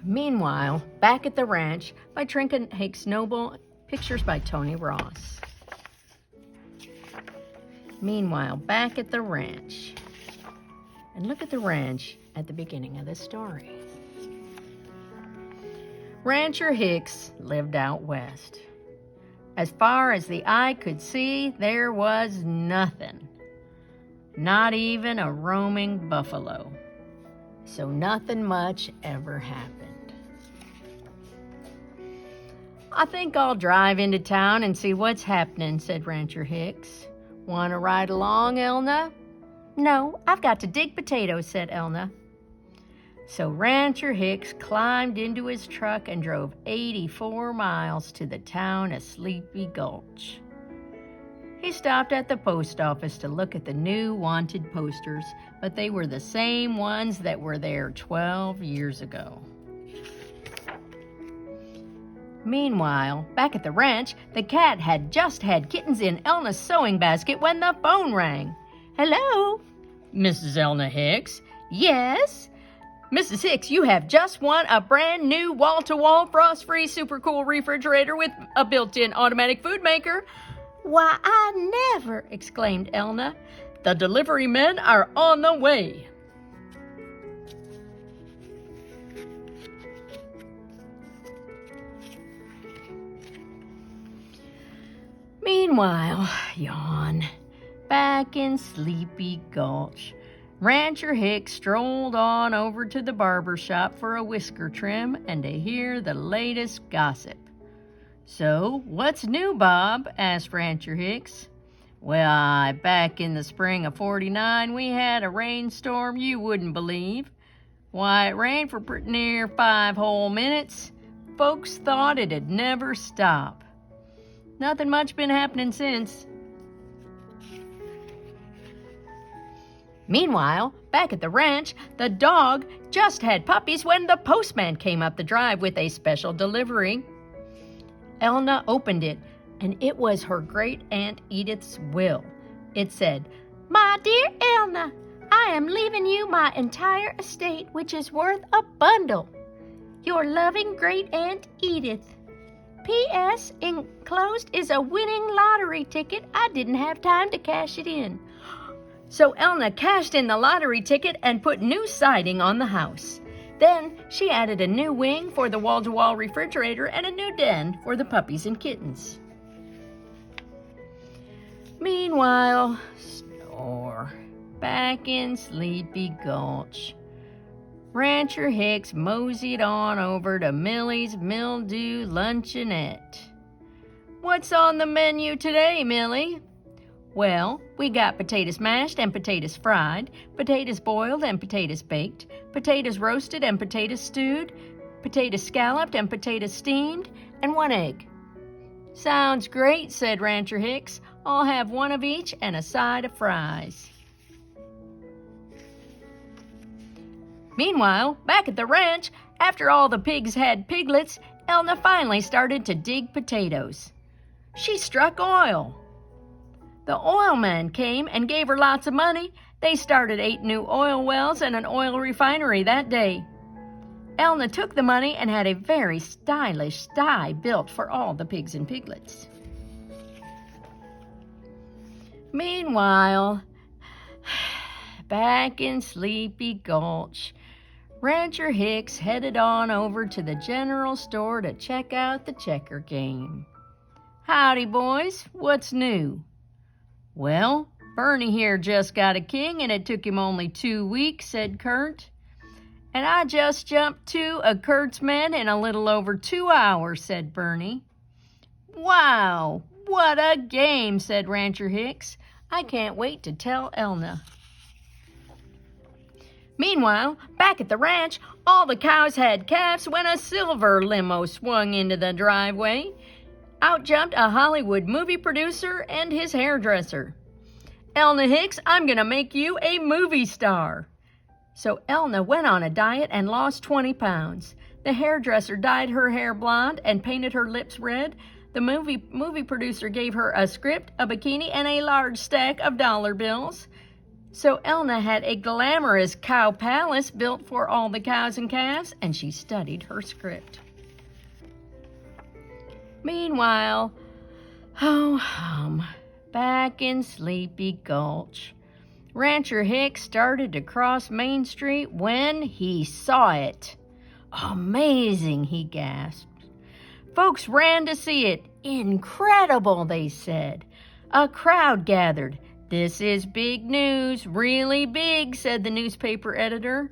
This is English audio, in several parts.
Meanwhile, back at the ranch by Trinket Hicks Noble, pictures by Tony Ross. Meanwhile, back at the ranch. And look at the ranch at the beginning of the story. Rancher Hicks lived out west. As far as the eye could see, there was nothing. Not even a roaming buffalo. So nothing much ever happened. "I think I'll drive into town and see what's happening," said Rancher Hicks. "Want to ride along, Elna?" "No, I've got to dig potatoes," said Elna. So Rancher Hicks climbed into his truck and drove 84 miles to the town of Sleepy Gulch. He stopped at the post office to look at the new wanted posters, but they were the same ones that were there 12 years ago. Meanwhile, back at the ranch, the cat had just had kittens in Elna's sewing basket when the phone rang. "Hello?" "Mrs. Elna Hicks?" "Yes?" "Mrs. Hicks, you have just won a brand new wall-to-wall frost-free super cool refrigerator with a built-in automatic food maker." "Why, I never!" exclaimed Elna. "The delivery men are on the way." Meanwhile, yawn, back in Sleepy Gulch, Rancher Hicks strolled on over to the barber shop for a whisker trim and to hear the latest gossip. "So, what's new, Bob?" asked Rancher Hicks. "Well, back in the spring of '49, we had a rainstorm you wouldn't believe. Why, it rained for pretty near 5 whole minutes. Folks thought it'd never stop. Nothing much been happening since." Meanwhile, back at the ranch, the dog just had puppies when the postman came up the drive with a special delivery. Elna opened it, and it was her great-aunt Edith's will. It said, "My dear Elna, I am leaving you my entire estate, which is worth a bundle. Your loving great-aunt Edith. P.S. Enclosed is a winning lottery ticket. I didn't have time to cash it in." So Elna cashed in the lottery ticket and put new siding on the house. Then she added a new wing for the wall-to-wall refrigerator and a new den for the puppies and kittens. Meanwhile, back in Sleepy Gulch, Rancher Hicks moseyed on over to Millie's Mildew Luncheonette. "What's on the menu today, Millie?" "Well, we got potatoes mashed and potatoes fried, potatoes boiled and potatoes baked, potatoes roasted and potatoes stewed, potatoes scalloped and potatoes steamed, and 1 egg." "Sounds great," said Rancher Hicks. "I'll have 1 of each and a side of fries." Meanwhile, back at the ranch, after all the pigs had piglets, Elna finally started to dig potatoes. She struck oil. The oilman came and gave her lots of money. They started 8 new oil wells and an oil refinery that day. Elna took the money and had a very stylish sty built for all the pigs and piglets. Meanwhile, back in Sleepy Gulch, Rancher Hicks headed on over to the general store to check out the checker game. "Howdy, boys. What's new?" "Well, Bernie here just got a king, and it took him only 2 weeks," said Kurt. "And I just jumped 2 of Kurt's men in a little over 2 hours," said Bernie. "Wow, what a game," said Rancher Hicks. "I can't wait to tell Elna." Meanwhile, back at the ranch, all the cows had calves when a silver limo swung into the driveway. Out jumped a Hollywood movie producer and his hairdresser. "Elna Hicks, I'm going to make you a movie star." So Elna went on a diet and lost 20 pounds. The hairdresser dyed her hair blonde and painted her lips red. The movie producer gave her a script, a bikini, and a large stack of dollar bills. So Elna had a glamorous cow palace built for all the cows and calves, and she studied her script. Meanwhile, back in Sleepy Gulch, Rancher Hicks started to cross Main Street when he saw it. Amazing, he gasped. Folks ran to see it. Incredible, they said. A crowd gathered. This is big news, really big, said the newspaper editor.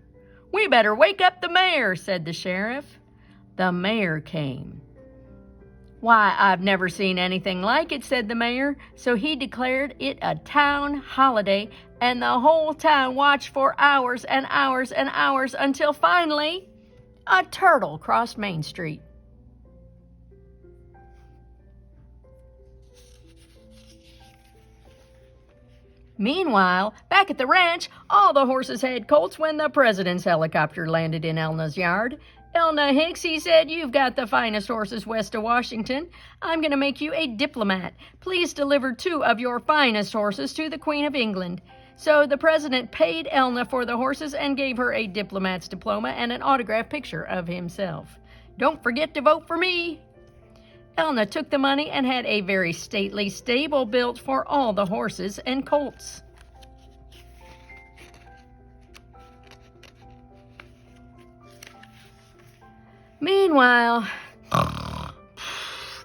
We better wake up the mayor, said the sheriff. The mayor came. Why, I've never seen anything like it, said the mayor. So he declared it a town holiday, and the whole town watched for hours and hours and hours until finally a turtle crossed Main Street. Meanwhile, back at the ranch, all the horses had colts when the president's helicopter landed in Elna's yard. Elna Hicks, he said, you've got the finest horses west of Washington. I'm going to make you a diplomat. Please deliver 2 of your finest horses to the Queen of England. So the president paid Elna for the horses and gave her a diplomat's diploma and an autographed picture of himself. Don't forget to vote for me. Elna took the money and had a very stately stable built for all the horses and colts. Meanwhile,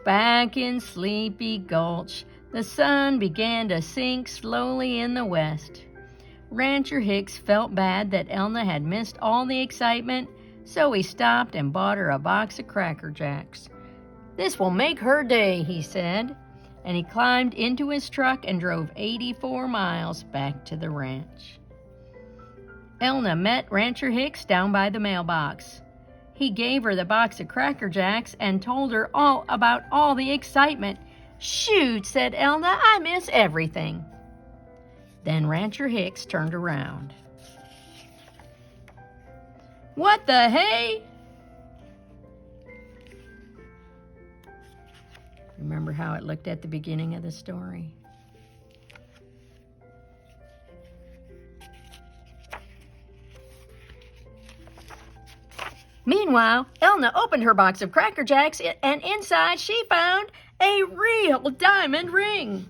back in Sleepy Gulch, the sun began to sink slowly in the west. Rancher Hicks felt bad that Elna had missed all the excitement, so he stopped and bought her a box of Cracker Jacks. This will make her day, he said, and he climbed into his truck and drove 84 miles back to the ranch. Elna met Rancher Hicks down by the mailbox. He gave her the box of Cracker Jacks and told her all about all the excitement. Shoot, said Elna, I miss everything. Then Rancher Hicks turned around. What the hey? Remember how it looked at the beginning of the story? Meanwhile, Elna opened her box of Cracker Jacks, and inside she found a real diamond ring.